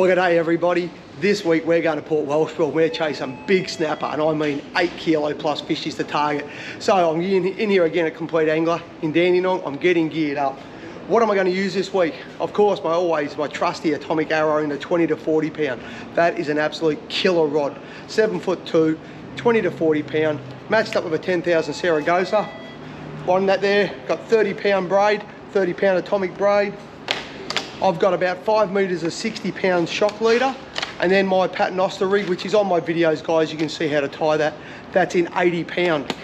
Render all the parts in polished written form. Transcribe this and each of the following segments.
Well, g'day everybody. This week we're going to Port Welshpool. We're chasing big snapper, and I mean 8 kilo plus fish is the target. So I'm in here again at Complete Angler in Dandenong. I'm getting geared up. What am I going to use this week? Of course, my trusty atomic arrow in the 20 to 40 pound. That is an absolute killer rod. 7'2", 20 to 40 pound, matched up with a 10,000 Saragossa. On that there, got 30 pound braid, 30 pound atomic braid. I've got about 5 meters of 60 pound shock leader, and then my paternoster rig, which is on my videos, guys. You can see how to tie that. That's in 80 pound.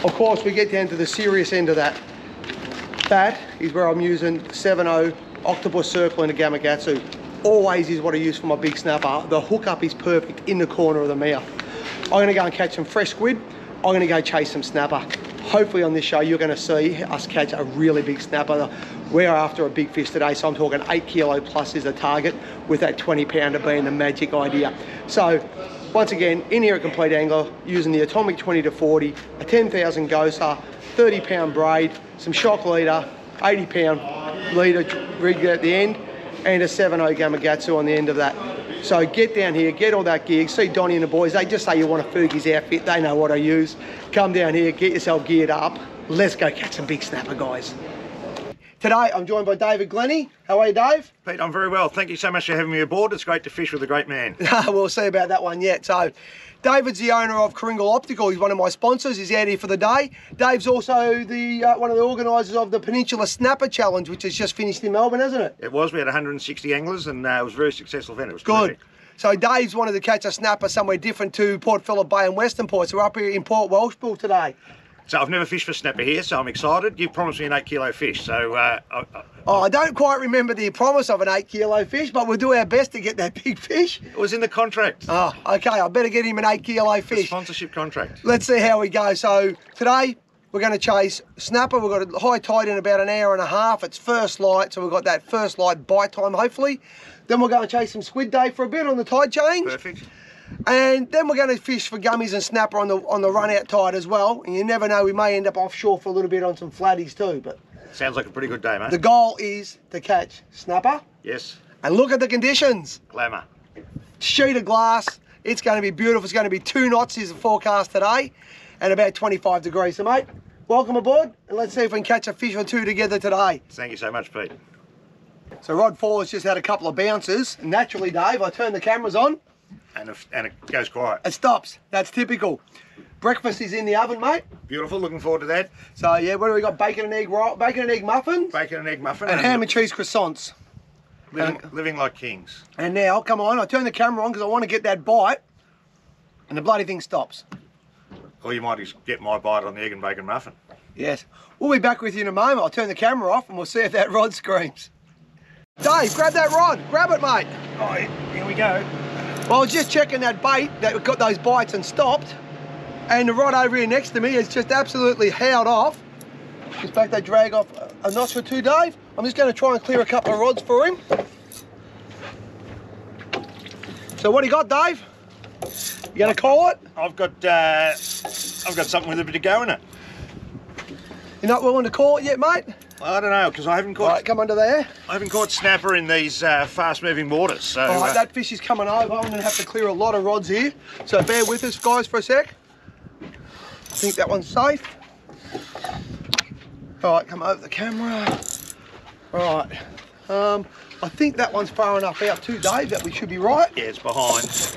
Of course, we get down to the serious end of that. That is where I'm using 7.0 octopus circle and a Gamakatsu. Always is what I use for my big snapper. The hookup is perfect in the corner of the mouth. I'm gonna go and catch some fresh squid. I'm gonna go chase some snapper. Hopefully on this show, you're gonna see us catch a really big snapper. We're after a big fish today, so I'm talking 8 kilo plus is the target, with that 20 pounder being the magic idea. So once again, in here at Complete Angler, using the atomic 20 to 40, a 10,000 Gosa, 30 pound braid, some shock leader, 80 pound leader rig at the end, and a 7.0 Gamakatsu on the end of that. So get down here, get all that gear. See Donnie and the boys, they just say you want a Fergy's outfit, they know what I use. Come down here, get yourself geared up. Let's go catch some big snapper, guys. Today, I'm joined by David Glennie. How are you, Dave? Pete, I'm very well. Thank you so much for having me aboard. It's great to fish with a great man. We'll see about that one yet. So, David's the owner of Kringle Optical. He's one of my sponsors. He's out here for the day. Dave's also the one of the organisers of the Peninsula Snapper Challenge, which has just finished in Melbourne, hasn't it? It was. We had 160 anglers, and it was a very successful event. It was good. Terrific. So Dave's wanted to catch a snapper somewhere different to Port Phillip Bay and Western Port. So we're up here in Port Welshpool today. So I've never fished for snapper here, so I'm excited. You've promised me an 8 kilo fish, so... I don't quite remember the promise of an 8 kilo fish, but we'll do our best to get that big fish. It was in the contract. Oh, okay, I better get him an 8 kilo fish. The sponsorship contract. Let's see how we go. So today, we're going to chase snapper. We've got a high tide in about an hour and a half. It's first light, so we've got that first light bite time, hopefully. Then we'll go and chase some squid day for a bit on the tide change. Perfect. And then we're going to fish for gummies and snapper on the run out tide as well. And you never know, we may end up offshore for a little bit on some flatties too. But sounds like a pretty good day, mate. The goal is to catch snapper. Yes. And look at the conditions. Glamour. Sheet of glass. It's going to be beautiful. It's going to be 2 knots is the forecast today, and about 25 degrees. So mate, welcome aboard, and let's see if we can catch a fish or two together today. Thank you so much, Pete. So Rod 4 has just had a couple of bounces. And naturally, Dave, I turn the cameras on. And it goes quiet. It stops. That's typical. Breakfast is in the oven, mate. Beautiful. Looking forward to that. So yeah, what do we got? Bacon and egg muffin. Bacon and egg muffin. And ham and cheese croissants. Living like kings. And now, come on, I turn the camera on because I want to get that bite, and the bloody thing stops. Or you might just get my bite on the egg and bacon muffin. Yes. We'll be back with you in a moment. I'll turn the camera off and we'll see if that rod screams. Dave, grab that rod. Grab it, mate. Oh, here we go. Well, I was just checking that bait that got those bites and stopped, and the rod over here next to me is just absolutely howled off. Just back that drag off a notch or two, Dave. I'm just going to try and clear a couple of rods for him. So what do you got, Dave? You going to call it? I've got something with a bit of go in it. You're not willing to call it yet, mate? I don't know, because I haven't caught. All right, come under there. I haven't caught snapper in these fast-moving waters. So. All right, that fish is coming over. I'm going to have to clear a lot of rods here, so bear with us, guys, for a sec. I think that one's safe. All right, come over the camera. All right. I think that one's far enough out too, Dave, that we should be right. Yeah, it's behind.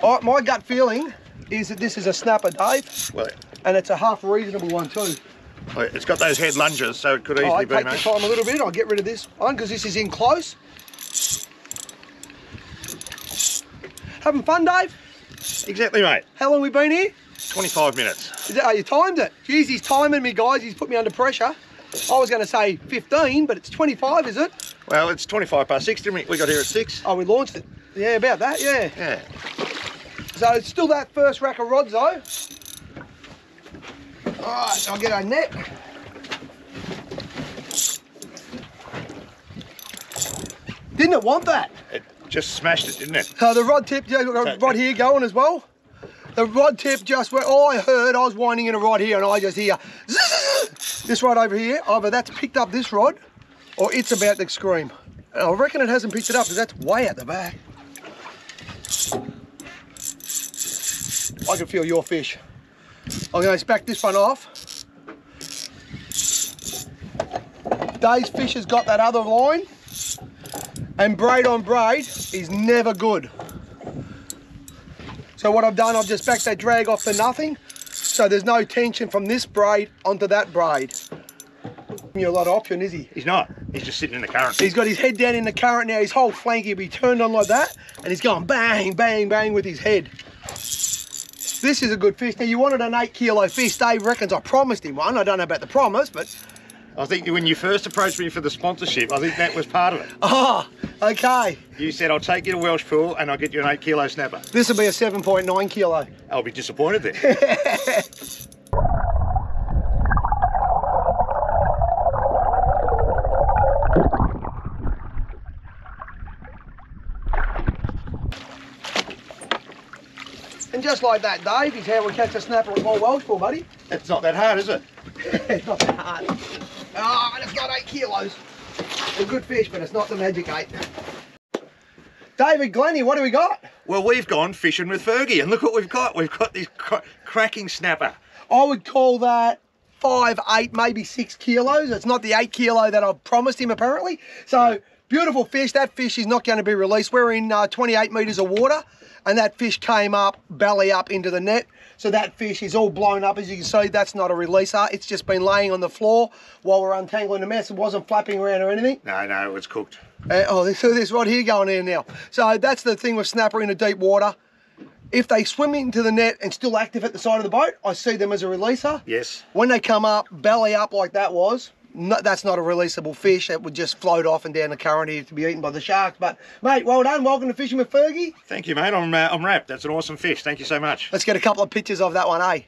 All right, my gut feeling is that this is a snapper, Dave. Well, and it's a half reasonable one too. It's got those head lunges, so it could easily be, mate. Take your time a little bit. I'll get rid of this one because this is in close. Having fun, Dave? Exactly, mate. How long we been here? 25 minutes. You timed it? Jeez, he's timing me, guys. He's put me under pressure. I was going to say 15, but it's 25, is it? Well, it's 25 past 6, didn't we? We got here at 6. Oh, we launched it. Yeah, about that, yeah. Yeah. So it's still that first rack of rods, though. All right, I'll get our net. Didn't it want that? It just smashed it, didn't it? The rod tip, yeah, we've got a rod here going as well. The rod tip just went, all I heard, I was winding in a rod here and I just hear, this rod over here, either that's picked up this rod or it's about to scream. And I reckon it hasn't picked it up because that's way at the back. I can feel your fish. I'm going to back this one off. Dave's fish has got that other line, and braid on braid is never good. So what I've done, I've just backed that drag off to nothing, so there's no tension from this braid onto that braid. You're a lot of option, is he? He's not. He's just sitting in the current. He's got his head down in the current now. His whole flank will be turned on like that, and he's going bang, bang, bang with his head. This is a good fish. Now, you wanted an 8 kilo fish. Dave reckons I promised him one. I don't know about the promise, but... I think when you first approached me for the sponsorship, I think that was part of it. Oh, okay. You said, I'll take you to Welsh Pool and I'll get you an 8 kilo snapper. This will be a 7.9 kilo. I'll be disappointed then. And just like that, Dave, is how we catch a snapper at more Welsh Pool, buddy. It's not that hard, is it? It's not that hard. Oh, and it's not 8 kilos. A good fish, but it's not the magic 8. David, Glennie, what do we got? Well, we've gone fishing with Fergy, and look what we've got. We've got this cracking snapper. I would call that 5, 8, maybe 6 kilos. It's not the 8 kilo that I promised him, apparently. So, beautiful fish. That fish is not going to be released. We're in 28 metres of water, and that fish came up, belly up into the net. So that fish is all blown up, as you can see. That's not a releaser. It's just been laying on the floor while we're untangling the mess. It wasn't flapping around or anything. No, it was cooked. This right here going in now. So that's the thing with snapper in the deep water. If they swim into the net and still active at the side of the boat, I see them as a releaser. Yes. When they come up, belly up like that was, no, that's not a releasable fish. It would just float off and down the current here to be eaten by the sharks. But, mate, well done. Welcome to Fishing with Fergy. Thank you, mate. I'm wrapped. That's an awesome fish. Thank you so much. Let's get a couple of pictures of that one, eh?